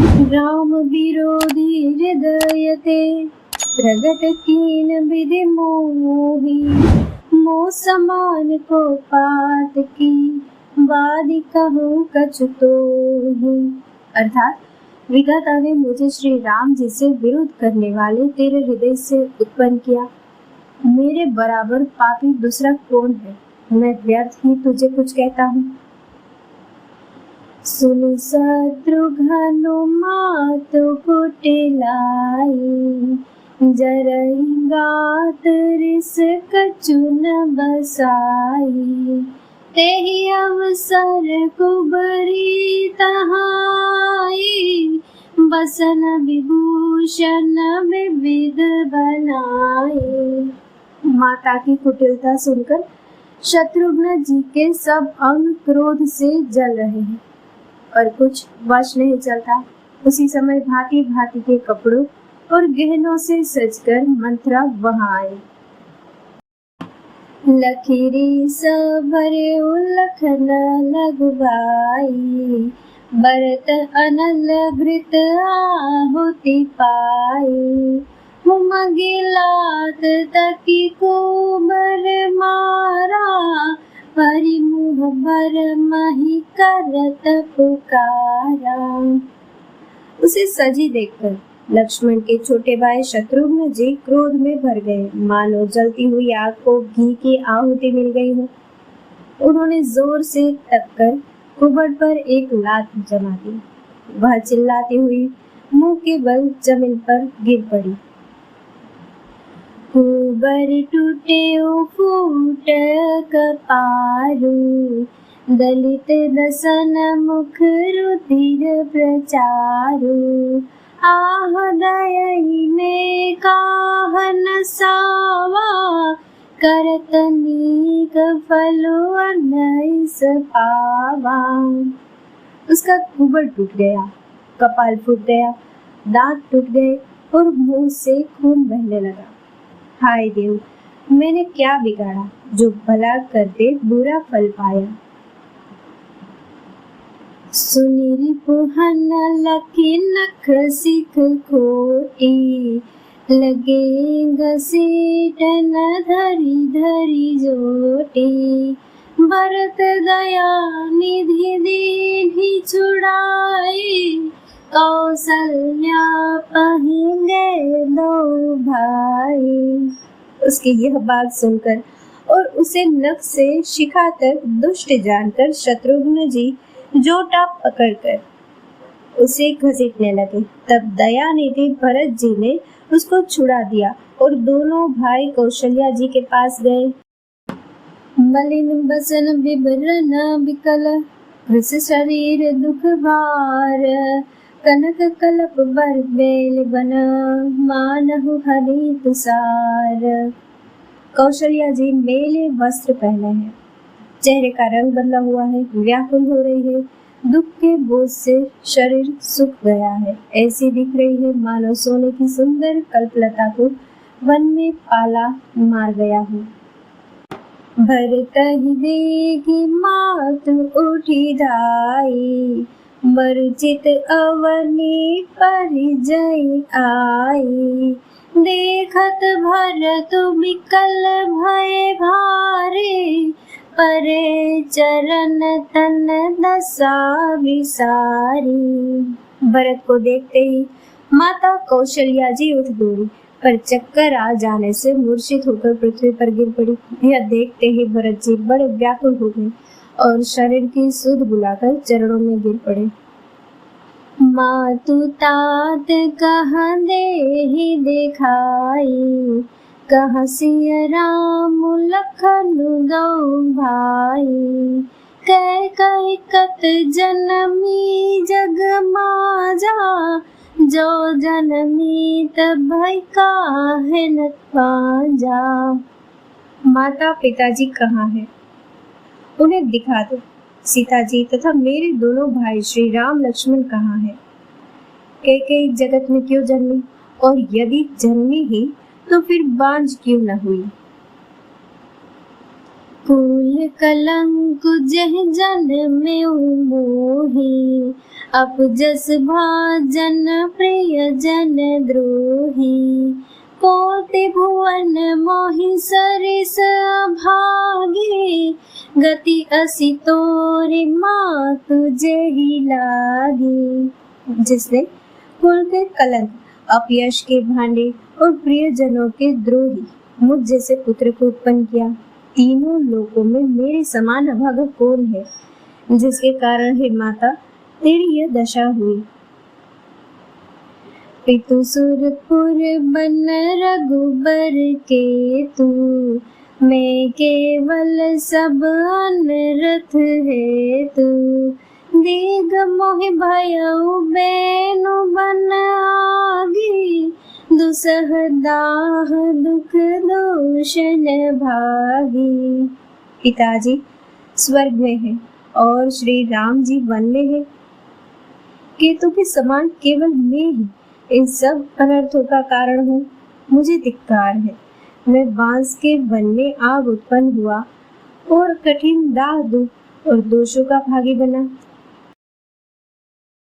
राम विरोधी हृदय ते प्रगट कीन विधि मोही, मोह समान को पात की वादी कहूँ कछु तोहि। अर्थात विधाता ने मुझे श्री राम जी से विरोध करने वाले तेरे हृदय से उत्पन्न किया। मेरे बराबर पापी दूसरा कौन है? मैं व्यर्थ ही तुझे कुछ कहता हूँ। सुन शत्रुघ्न मातु कुटिलाई, जरई गात रिस कछु न बसाई। तेहि अवसर कुबरी तहाई, बसन विभूषण विविध बनाई। माता की कुटिलता सुनकर शत्रुघ्न जी के सब अंग क्रोध से जल रहे हैं और कुछ वश नहीं चलता। उसी समय भांति भांति के कपड़ों और गहनों से सजकर मंथरा वहां आई। लखीरी सबरे लखन लगवाई, बरत अनल घृत आहुति पाई। मुमगिलात तकी कुबर मारा, परिमुह भर मही करत पुकारा। उसे सजी देखकर लक्ष्मण के छोटे भाई शत्रुघ्न जी क्रोध में भर गए, मानो जलती हुई आग को घी की आहुति मिल गई हो। उन्होंने जोर से तककर कुबड़ पर एक लात जमा दी। वह चिल्लाती हुई मुंह के बल जमीन पर गिर पड़ी। कुबर टूटे फूट कपारू, दलित दसन मुख रुधिर प्रचारू। आह दयहि में काहन सावा, करत नीक फलो अनैस पावा। उसका कुबड़ टूट गया, कपाल फूट गया, दांत टूट गए और मुंह से खून बहने लगा। हाय देव, मैंने क्या बिगाड़ा जो भला करते बुरा फल पाया। सुनीरी पुहन लखी नख सिख खोटी, लगे घसीटन धरी धरी जोटी। भरत दया निधि दीन्हि छुड़ाई, कौसल्या पहि गए दो भाई। उसकी यह बात सुनकर और उसे नख से शिखा तक दुष्ट जानकर शत्रुघ्न जी जोटा पकड़कर उसे घसीटने लगे। तब दयानिधि भरत जी ने उसको छुड़ा दिया और दोनों भाई कौशल्या जी के पास गए। मलिन बसन विभरन विकल, कृष शरीर दुख भार। कनक कलप बर बेल बन, मानहु हरि तुषार। कौशल्या जी मेले वस्त्र पहने हैं, चेहरे का रंग बदला हुआ है, व्याकुल हो रही है, दुख के बोझ से शरीर सूख गया है। ऐसी दिख रही है मानो सोने की सुंदर कल्पलता को वन में पाला मार गया हो। भरत ही देखी मात उठी धाई, मरुचित अवनी परिजय आई। देखत भरत विकल भय भारे, परे चरण तन दशा विसारी। भरत को देखते ही माता कौशल्या जी उठ दौड़ी, पर चक्कर आ जाने से मूर्छित होकर पृथ्वी पर गिर पड़ी। यह देखते ही भरत जी बड़े व्याकुल हो गए और शरीर की सुध बुलाकर चरणों में गिर पड़े। मातु तात कहाँ देहि देखाई, कहाँ सिय राम लखन दो भाई। कह कह कत जनमी जग माजा, जो जनमी तब भय काहे न पाजा। माता पिताजी कहाँ हैं? उन्हें दिखा दो। सीता जी तथा मेरे दोनों भाई श्री राम लक्ष्मण कहाँ हैं? कैकेयी जगत में क्यों जन्मी, और यदि जन्मी ही तो फिर बांझ क्यों न हुई? कुल कलंक जह जन में मोही, अपजस भाजन प्रिय जन द्रोही। पोते भुवन मोहि सरिस अभागे, गति असी तोरे मातु जेहि लागे। जिसने कुल के कलंक, अपयश के भांडे और प्रियजनों के द्रोही मुझ जैसे पुत्र को उत्पन्न किया, तीनों लोकों में मेरे समान अभागा कौन है, जिसके कारण हे माता तेरी यह दशा हुई। पितु सुरपुर बन रघुबर के तू, मैं केवल सब अनरथ है तू। दीघ मोहि भयउ बेनु बन आगे, दुसह दाह दुख दोषन भागी। पिताजी स्वर्ग में है और श्री राम जी वन में है। केतु के समान केवल मैं ही इन सब अनर्थों का कारण हूँ। मुझे धिक्कार है। मैं बांस के वन में आग उत्पन्न हुआ और कठिन दाह दुख और दोषों का भागी बना।